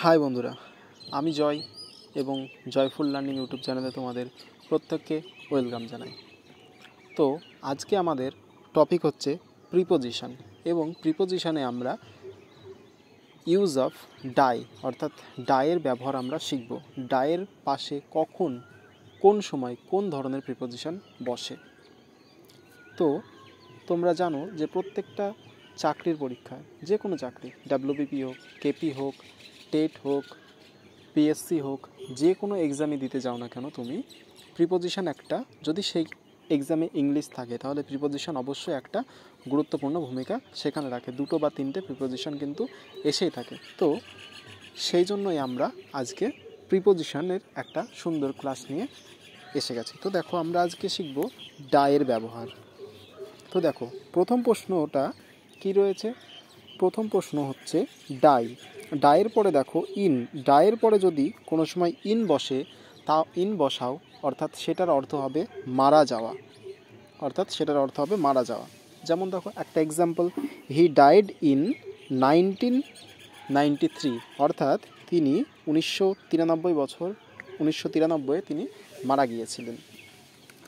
High বন্ধুরা, আমি জয় এবং জয়ফুল লার্নিং ইউটিউব চ্যানেলে তোমাদের প্রত্যেককে ওয়েলকাম জানাই। তো আজকে আমাদের টপিক হচ্ছে প্রিপোজিশন এবং প্রিপোজিশনে আমরা ইউজ অফ ডাই অর্থাৎ ডায়ের ব্যবহার আমরা শিখব। ডায়ের পাশে কখন, কোন সময়, কোন ধরনের প্রিপোজিশন বসে। তো তোমরা জানো যে প্রত্যেকটা চাকরির পরীক্ষায়, যে কোনো চাকরি, ডাব্লিউবিপি হোক, কেপি হোক, টেট হোক, পিএসসি হোক, যে কোনো এক্সামে দিতে যাও না কেন তুমি, প্রিপোজিশন একটা, যদি সেই এক্সামে ইংলিশ থাকে তাহলে প্রিপোজিশন অবশ্যই একটা গুরুত্বপূর্ণ ভূমিকা সেখানে রাখে। 2 বা 3টে প্রিপোজিশন কিন্তু এসেই থাকে। তো সেই জন্যই আমরা আজকে প্রিপোজিশনের একটা সুন্দর ক্লাস নিয়ে এসে গেছি। তো দেখো, আমরা আজকে শিখব ডায়ের ব্যবহার। তো দেখো, প্রথম প্রশ্নটা কি রয়েছে? প্রথম প্রশ্ন হচ্ছে ডাই। ডায়ের পরে দেখো ইন। ডায়ের পরে যদি কোনো সময় ইন বসে, তা ইন বসাও, অর্থাৎ সেটার অর্থ হবে মারা যাওয়া। যেমন দেখো একটা এক্সাম্পল, হি ডাইড ইন 1993, অর্থাৎ তিনি 1993 তিনি মারা গিয়েছিলেন।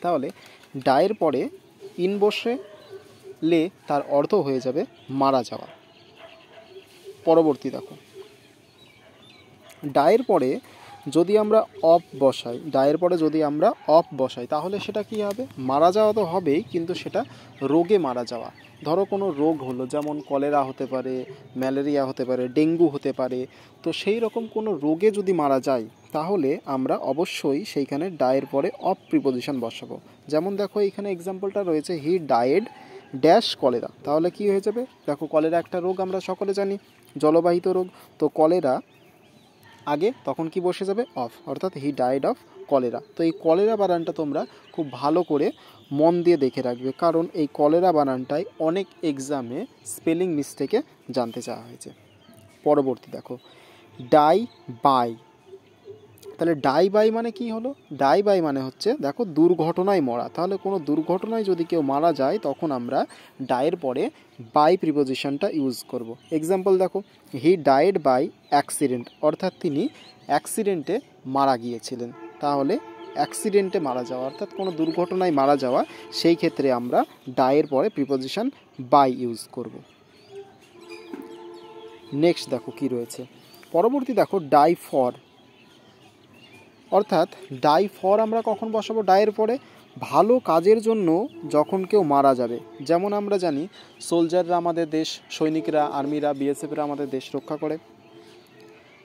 তাহলে ডায়ের পরে ইন বসলে তার অর্থ হয়ে যাবে মারা যাওয়া। পরবর্তী দেখো, ডায়ের পরে যদি আমরা অফ বসাই তাহলে সেটা কি হবে? মারা যাওয়া তো হবেই, কিন্তু সেটা রোগে মারা যাওয়া। ধরো কোনো রোগ হলো, যেমন কলেরা হতে পারে, ম্যালেরিয়া হতে পারে, ডেঙ্গু হতে পারে। তো সেই রকম কোনো রোগে যদি মারা যায় তাহলে আমরা অবশ্যই সেইখানে ডায়ের পরে অফ প্রিপোজিশন বসাবো। যেমন দেখো এইখানে এক্সাম্পলটা রয়েছে, হি ডায়েড ড্যাশ কলেরা। তাহলে কি হয়ে যাবে? দেখো, কলেরা একটা রোগ, আমরা সকলে জানি, জলবাহিত রোগ। তো কলেরা আগে, তখন কি বসে যাবে? অফ, অর্থাৎ হি ডায়েড অফ কলেরা। তো এই কলেরা বানানটা তোমরা খুব ভালো করে মন দিয়ে দেখে রাখবে, কারণ এই কলেরা বানানটাই অনেক এক্সামে স্পেলিং মিস্টেকে জানতে চাওয়া হয়েছে। পরবর্তী দেখো, ডাই বাই। তাহলে ডাই বাই মানে কি হলো? ডাই বাই মানে হচ্ছে, দেখো, দুর্ঘটনায় মরা। তাহলে কোনো দুর্ঘটনায় যদি কেউ মারা যায় তখন আমরা ডায়ের পরে বাই প্রিপোজিশনটা ইউজ করব। এক্সাম্পল দেখো, হি ডায়েড বাই অ্যাক্সিডেন্ট, অর্থাৎ তিনি অ্যাক্সিডেন্টে মারা গিয়েছিলেন। তাহলে অ্যাক্সিডেন্টে মারা যাওয়া অর্থাৎ কোনো দুর্ঘটনায় মারা যাওয়া, সেই ক্ষেত্রে আমরা ডায়ের পরে প্রিপোজিশন বাই ইউজ করব। নেক্সট দেখো কি রয়েছে। পরবর্তী দেখো, ডাই ফর। অর্থাৎ ডাই ফর আমরা কখন বসাবো ডায়ের পরে? ভালো কাজের জন্য যখন কেউ মারা যাবে। যেমন আমরা জানি সোলজাররা আমাদের দেশ, সৈনিকরা, আর্মিরা, বিএসএফরা আমাদের দেশ রক্ষা করে।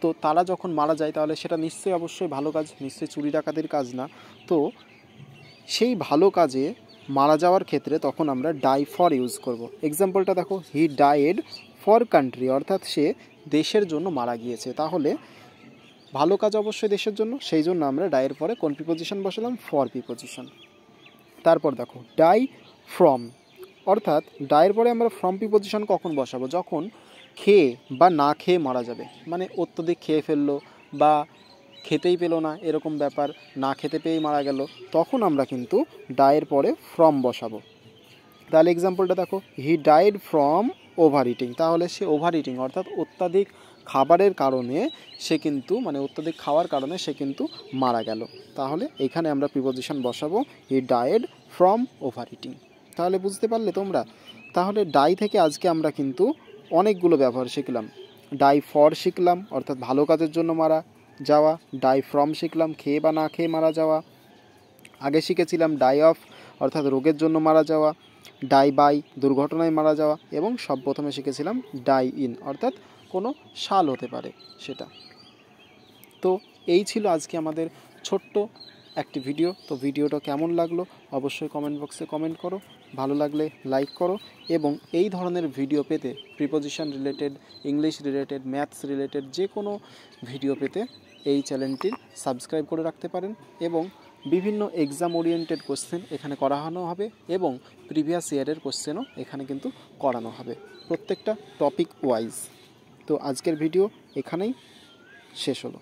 তো তারা যখন মারা যায় তাহলে সেটা নিশ্চয়ই অবশ্যই ভালো কাজ, নিশ্চয়ই চুরি ডাকাতির কাজ না। তো সেই ভালো কাজে মারা যাওয়ার ক্ষেত্রে তখন আমরা ডাই ফর ইউজ করব। এক্সাম্পলটা দেখো, হি ডায়েড ফর কান্ট্রি, অর্থাৎ সে দেশের জন্য মারা গিয়েছে। তাহলে ভালো কাজ অবশ্যই দেশের জন্য, সেই জন্য আমরা ডায়ের পরে কোন প্রিপোজিশন বসালাম? For preposition. তারপর দেখো, ডাই ফ্রম। অর্থাৎ ডায়ের পরে আমরা ফ্রম প্রিপোজিশন কখন বসাবো? যখন খেয়ে বা না খেয়ে মারা যাবে, মানে অত্যধিক খেয়ে ফেললো বা খেতেই পেলো না, এরকম ব্যাপার, না খেতে পেয়েই মারা গেল, তখন আমরা কিন্তু ডায়ের পরে ফ্রম বসাবো। তাহলে এক্সাম্পলটা দেখো, he died from over eating. তাহলে সে ওভার ইটিং অর্থাৎ অত্যাধিক খাবারের কারণে সে কিন্তু, মানে অত্যাধিক খাওয়ার কারণে সে কিন্তু মারা গেল। তাহলে এখানে আমরা প্রিপোজিশন বসাবো he died from over eating. তাহলে বুঝতে পারলে তোমরা? তাহলে ডাই থেকে আজকে আমরা কিন্তু অনেকগুলো ব্যবহার শিখলাম। ডাই ফর শিখলাম, অর্থাৎ ভালো কাজের জন্য মারা যাওয়া। ডাই ফ্রম শিখলাম, খেয়ে বা না খেয়ে মারা যাওয়া। আগে শিখেছিলাম ডাই অফ, অর্থাৎ রোগের জন্য মারা যাওয়া। ডাই বাই, দুর্ঘটনায় মারা যাওয়া। এবং সব প্রথমে শিখেছিলাম ডাই ইন, অর্থাৎ কোনো সাল হতে পারে সেটা। তো এই ছিল আজকে আমাদের ছোট্ট একটি ভিডিও। তো ভিডিওটা কেমন লাগলো অবশ্যই কমেন্ট বক্সে কমেন্ট করো, ভালো লাগলে লাইক করো। এবং এই ধরনের ভিডিও পেতে, preposition related, English related, maths related যে কোনো ভিডিও পেতে এই চ্যানেলটি সাবস্ক্রাইব করে রাখতে পারেন। এবং বিভিন্ন এক্সাম ওরিয়েন্টেড কোশ্চেন এখানে করানো হবে এবং প্রিভিয়াস ইয়ারের কোশ্চেনও এখানে কিন্তু করানো হবে, প্রত্যেকটা টপিক ওয়াইজ। তো আজকের ভিডিও এখানেই শেষ হলো।